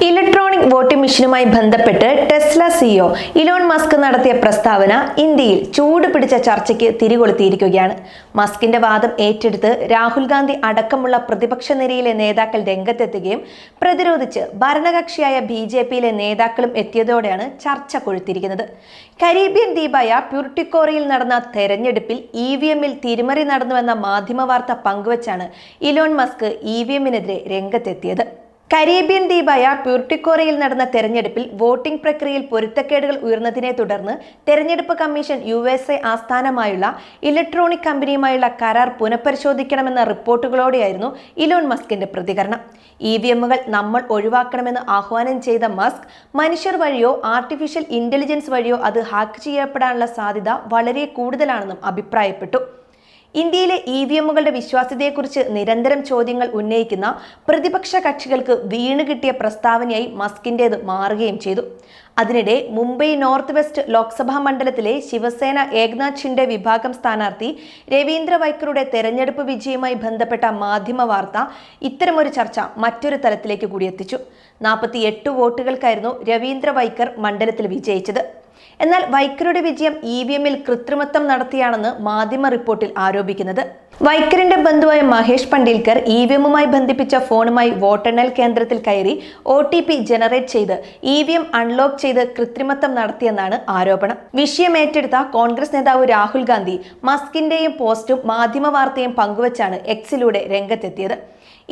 Electronic voting മെഷീനുമായി ബന്ധപ്പെട്ട് Tesla CEO Elon Musk നടത്തിയ പ്രസ്താവന ഇന്ത്യയിൽ ചൂട് പിടിച്ച ചർച്ചയ്ക്ക് തിരികൊളുത്തിയിരിക്കുകയാണ്. മസ്കിന്റെ വാദം ഏറ്റെടുത്ത് രാഹുൽ ഗാന്ധി അടക്കമുള്ള പ്രതിപക്ഷ നിരയിലെ നേതാക്കൾ രംഗത്തെത്തുകയും പ്രതിരോധിച്ച് ഭരണകക്ഷിയായ BJPയിലെ നേതാക്കളും എത്തിയതോടെയാണ് ചർച്ച കൊഴുത്തിരിക്കുന്നത്. കരീബിയൻ ദ്വീപായ പ്യൂർട്ടിക്കോറിയിൽ നടന്ന തെരഞ്ഞെടുപ്പിൽ EVMൽ തിരിമറി നടന്നുവെന്ന മാധ്യമ വാർത്ത പങ്കുവച്ചാണ് ഇലോൺ മസ്ക് EVMനെതിരെ രംഗത്തെത്തിയത്. കരീബിയൻ ദ്വീപായ പ്യൂർട്ടിക്കോറിയിൽ നടന്ന തെരഞ്ഞെടുപ്പിൽ വോട്ടിംഗ് പ്രക്രിയയിൽ പൊരുത്തക്കേടുകൾ ഉയർന്നതിനെ തുടർന്ന് തെരഞ്ഞെടുപ്പ് കമ്മീഷൻ USA ആസ്ഥാനമായുള്ള ഇലക്ട്രോണിക് കമ്പനിയുമായുള്ള കരാർ പുനഃപരിശോധിക്കണമെന്ന റിപ്പോർട്ടുകളോടെയായിരുന്നു ഇലോൺ മസ്കിന്റെ പ്രതികരണം. EVMകൾ നമ്മൾ ഒഴിവാക്കണമെന്ന് ആഹ്വാനം ചെയ്ത മസ്ക് മനുഷ്യർ വഴിയോ ആർട്ടിഫിഷ്യൽ ഇന്റലിജൻസ് വഴിയോ അത് ഹാക്ക് ചെയ്യപ്പെടാനുള്ള സാധ്യത വളരെ കൂടുതലാണെന്നും അഭിപ്രായപ്പെട്ടു. ഇന്ത്യയിലെ EVMകളുടെ വിശ്വാസ്യതയെക്കുറിച്ച് നിരന്തരം ചോദ്യങ്ങൾ ഉന്നയിക്കുന്ന പ്രതിപക്ഷ കക്ഷികൾക്ക് വീണുകിട്ടിയ പ്രസ്താവനയായി മസ്കിൻ്റേത് മാറുകയും ചെയ്തു. അതിനിടെ മുംബൈ നോർത്ത് വെസ്റ്റ് ലോക്സഭാ മണ്ഡലത്തിലെ ശിവസേന ഏക്നാഥ് ഷിൻഡെ വിഭാഗം സ്ഥാനാർത്ഥി രവീന്ദ്ര വൈക്കറുടെ തെരഞ്ഞെടുപ്പ് വിജയവുമായി ബന്ധപ്പെട്ട മാധ്യമ വാർത്ത ഇത്തരമൊരു ചർച്ച മറ്റൊരു തലത്തിലേക്ക് കൂടി എത്തിച്ചു. 48 വോട്ടുകൾക്കായിരുന്നു രവീന്ദ്ര വൈക്കർ മണ്ഡലത്തിൽ വിജയിച്ചത്. എന്നാൽ വൈക്കറുടെ വിജയം EVMൽ കൃത്രിമത്വം നടത്തിയാണെന്ന് മാധ്യമ റിപ്പോർട്ടിൽ ആരോപിക്കുന്നത്. വൈക്കറിന്റെ ബന്ധുവായ മഹേഷ് പണ്ഡിൽക്കർ EVMുമായി ബന്ധിപ്പിച്ച ഫോണുമായി വോട്ടെണ്ണൽ കേന്ദ്രത്തിൽ കയറി OTP ജനറേറ്റ് ചെയ്ത് EVM അൺലോക്ക് ചെയ്ത് കൃത്രിമത്വം നടത്തിയെന്നാണ് ആരോപണം. വിഷയം ഏറ്റെടുത്ത കോൺഗ്രസ് നേതാവ് രാഹുൽ ഗാന്ധി മസ്കിന്റെയും പോസ്റ്റും മാധ്യമ വാർത്തയും പങ്കുവച്ചാണ് എക്സിലൂടെ രംഗത്തെത്തിയത്.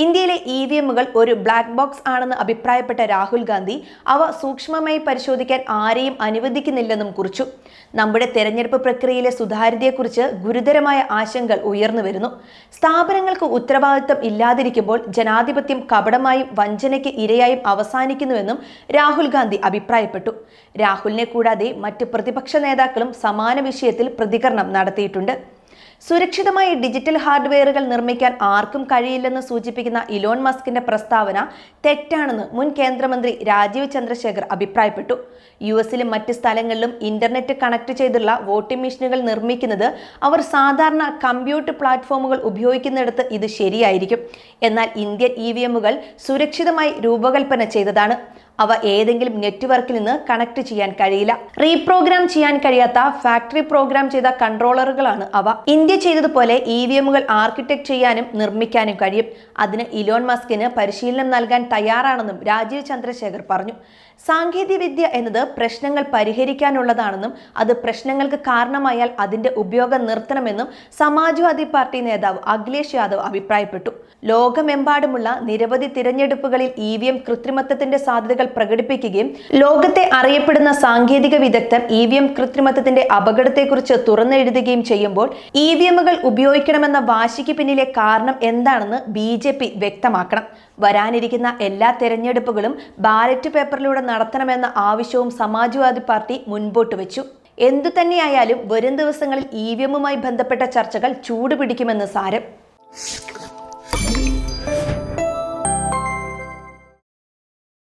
ഇന്ത്യയിലെ EVMകൾ ഒരു ബ്ലാക്ക് ബോക്സ് ആണെന്ന് അഭിപ്രായപ്പെട്ട രാഹുൽ ഗാന്ധി അവ സൂക്ഷ്മമായി പരിശോധിക്കാൻ ആരെയും അനുവദിക്കുന്നില്ലെന്നും കുറിച്ചു. നമ്മുടെ തെരഞ്ഞെടുപ്പ് പ്രക്രിയയിലെ സുതാര്യതയെക്കുറിച്ച് ഗുരുതരമായ ആശങ്കകൾ ഉയർന്നു വരുന്നു. സ്ഥാപനങ്ങൾക്ക് ഉത്തരവാദിത്തം ഇല്ലാതിരിക്കുമ്പോൾ ജനാധിപത്യം കപടമായും വഞ്ചനയ്ക്ക് ഇരയായും അവസാനിക്കുന്നുവെന്നും രാഹുൽ ഗാന്ധി അഭിപ്രായപ്പെട്ടു. രാഹുലിനെ കൂടാതെ മറ്റ് പ്രതിപക്ഷ നേതാക്കളും സമാന വിഷയത്തിൽ പ്രതികരണം നടത്തിയിട്ടുണ്ട്. സുരക്ഷിതമായി ഡിജിറ്റൽ ഹാർഡ്വെയറുകൾ നിർമ്മിക്കാൻ ആർക്കും കഴിയില്ലെന്ന് സൂചിപ്പിക്കുന്ന ഇലോൺ മസ്കിന്റെ പ്രസ്താവന തെറ്റാണെന്ന് മുൻ കേന്ദ്രമന്ത്രി രാജീവ് ചന്ദ്രശേഖർ അഭിപ്രായപ്പെട്ടു. USലും മറ്റ് സ്ഥലങ്ങളിലും ഇന്റർനെറ്റ് കണക്ട് ചെയ്തുള്ള വോട്ടിംഗ് മെഷീനുകൾ നിർമ്മിക്കുന്നത് അവർ സാധാരണ കമ്പ്യൂട്ടർ പ്ലാറ്റ്ഫോമുകൾ ഉപയോഗിക്കുന്നിടത്ത് ഇത് ശരിയായിരിക്കും. എന്നാൽ ഇന്ത്യൻ EVMകൾ സുരക്ഷിതമായി രൂപകൽപ്പന ചെയ്തതാണ്. അവ ഏതെങ്കിലും നെറ്റ്വർക്കിൽ നിന്ന് കണക്ട് ചെയ്യാൻ കഴിയില്ല. റീപ്രോഗ്രാം ചെയ്യാൻ കഴിയാത്ത ഫാക്ടറി പ്രോഗ്രാം ചെയ്ത കൺട്രോളറുകളാണ് അവ. ഇന്ത്യ ചെയ്തതുപോലെ EVMകൾ ആർക്കിടെക്ട് ചെയ്യാനും നിർമ്മിക്കാനും കഴിയും. അതിന് ഇലോൺ മസ്കിന് പരിശീലനം നൽകാൻ തയ്യാറാണെന്നും രാജീവ് ചന്ദ്രശേഖർ പറഞ്ഞു. സാങ്കേതിക വിദ്യ എന്നത് പ്രശ്നങ്ങൾ പരിഹരിക്കാനുള്ളതാണെന്നും അത് പ്രശ്നങ്ങൾക്ക് കാരണമായാൽ അതിന്റെ ഉപയോഗം നിർത്തണമെന്നും സമാജ്വാദി പാർട്ടി നേതാവ് അഖിലേഷ് യാദവ് അഭിപ്രായപ്പെട്ടു. ലോകമെമ്പാടുമുള്ള നിരവധി തിരഞ്ഞെടുപ്പുകളിൽ EVM കൃത്രിമത്വത്തിന്റെ സാധ്യതകൾ പ്രകടിപ്പിക്കുകയും ലോകത്തെ അറിയപ്പെടുന്ന സാങ്കേതിക വിദഗ്ധർ EVM കൃത്രിമത്വത്തിന്റെ അപകടത്തെക്കുറിച്ച് തുറന്നെഴുതുകയും ചെയ്യുമ്പോൾ EVMകൾ ഉപയോഗിക്കണമെന്ന വാശിക്ക് പിന്നിലെ കാരണം എന്താണെന്ന് BJP വ്യക്തമാക്കണം. വരാനിരിക്കുന്ന എല്ലാ തെരഞ്ഞെടുപ്പുകളും ബാലറ്റ് പേപ്പറിലൂടെ നടത്തണമെന്ന ആവശ്യവും സമാജ്വാദി പാർട്ടി മുൻപോട്ട് വെച്ചു. എന്തുതന്നെയായാലും വരും ദിവസങ്ങളിൽ EVMുമായി ബന്ധപ്പെട്ട ചർച്ചകൾ ചൂടുപിടിക്കുമെന്ന് സാരം.